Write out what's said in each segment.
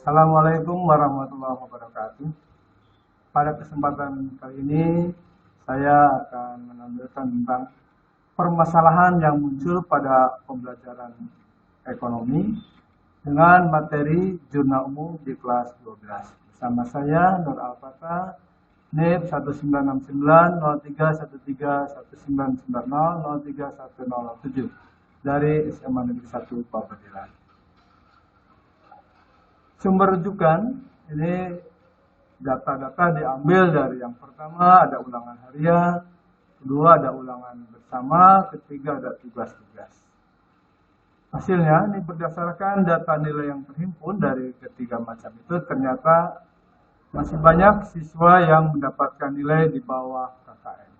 Assalamualaikum warahmatullahi wabarakatuh. Pada kesempatan kali ini, saya akan menampilkan tentang permasalahan yang muncul pada pembelajaran ekonomi dengan materi jurnal umum di kelas 12. Bersama saya, Nur Al-Fatah, NIP 1969-1313-1990-03107 dari SMA Negeri 1 Pabadilan. Sumber rujukan ini data-data diambil dari yang pertama ada ulangan harian, kedua ada ulangan bersama, ketiga ada tugas-tugas. Hasilnya ini berdasarkan data nilai yang terhimpun dari ketiga macam itu, ternyata masih banyak siswa yang mendapatkan nilai di bawah KKM.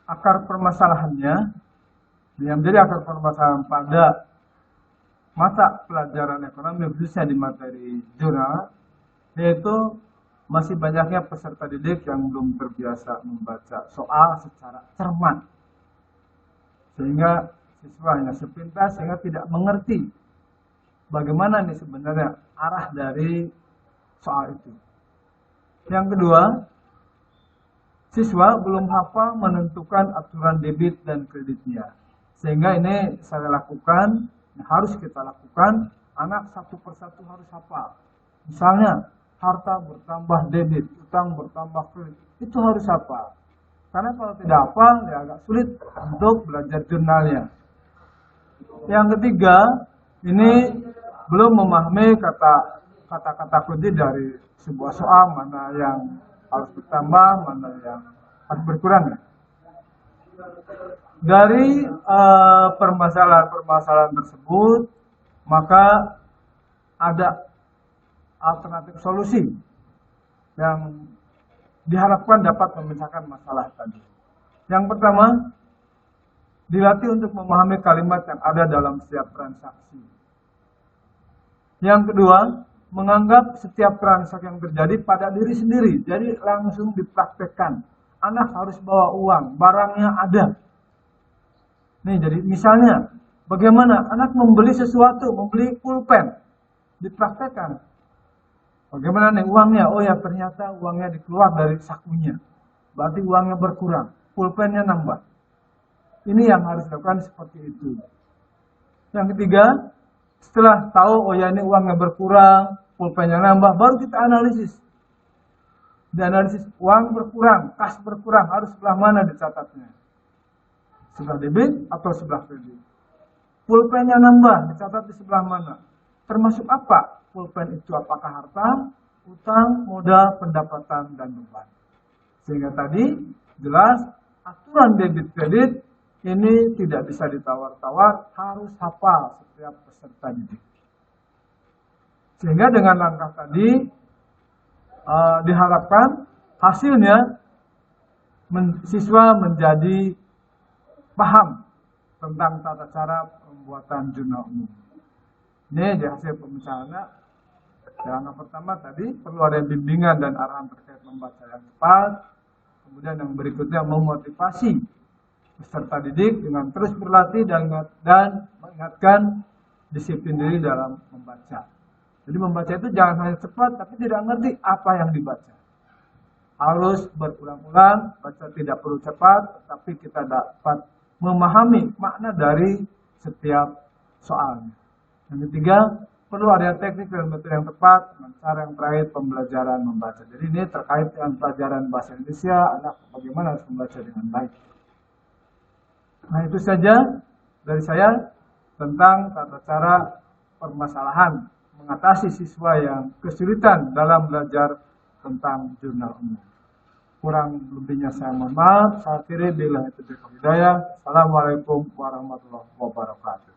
Akar permasalahannya, yang menjadi akar permasalahan pada mata pelajaran ekonomi khususnya di materi jurnal, yaitu masih banyaknya peserta didik yang belum terbiasa membaca soal secara cermat, sehingga siswa hanya sepintas sehingga tidak mengerti bagaimana nih sebenarnya arah dari soal itu. Yang kedua, siswa belum hafal menentukan aturan debit dan kreditnya, sehingga ini saya lakukan, harus kita lakukan, anak satu persatu harus hafal. Misalnya, harta bertambah debit, utang bertambah kredit, itu harus hafal. Karena kalau tidak hafal, ya agak sulit untuk belajar jurnalnya. Yang ketiga, ini belum memahami kata-kata kunci dari sebuah soal, mana yang harus bertambah, mana yang harus berkurang. Dari permasalahan-permasalahan tersebut, maka ada alternatif solusi yang diharapkan dapat memecahkan masalah tadi. Yang pertama, dilatih untuk memahami kalimat yang ada dalam setiap transaksi. Yang kedua, menganggap setiap transaksi yang terjadi pada diri sendiri, jadi langsung dipraktekkan. Anak harus bawa uang, barangnya ada. Nih, jadi misalnya, bagaimana anak membeli sesuatu, membeli pulpen, dipraktekkan. Bagaimana nih uangnya? Oh ya, ternyata uangnya dikeluar dari sakunya. Berarti uangnya berkurang, pulpennya nambah. Ini yang harus dilakukan seperti itu. Yang ketiga, setelah tahu, oh ya ini uangnya berkurang, pulpennya nambah, baru kita analisis. Dianalisis, uang berkurang, kas berkurang, harus sebelah mana dicatatnya? Sebelah debit atau sebelah kredit. Pulpennya nambah, dicatat di sebelah mana? Termasuk apa? Pulpen itu apakah harta, utang, modal, pendapatan, dan beban. Sehingga tadi jelas aturan debit kredit ini tidak bisa ditawar-tawar, harus hafal setiap peserta didik. Sehingga dengan langkah tadi diharapkan hasilnya siswa menjadi paham tentang tata cara pembuatan jurnal umum. Ini di hasil pemecahana. Yang pertama tadi perlu ada bimbingan dan arahan terkait membaca yang tepat. Kemudian yang berikutnya memotivasi peserta didik dengan terus berlatih dan mengingatkan disiplin diri dalam membaca. Jadi membaca itu jangan hanya cepat tapi tidak mengerti apa yang dibaca. Harus berulang-ulang, baca tidak perlu cepat, tapi kita dapat memahami makna dari setiap soalnya. Yang ketiga, perlu ada teknik dan metode yang tepat dengan cara yang terakhir pembelajaran membaca. Jadi ini terkait dengan pelajaran bahasa Indonesia, anak bagaimana harus membaca dengan baik. Nah itu saja dari saya tentang tata cara permasalahan mengatasi siswa yang kesulitan dalam belajar tentang jurnal umum. Kurang lebihnya saya mohon maaf. Saya akhiri billahi taufiq wal hidayah. Assalamualaikum warahmatullahi wabarakatuh.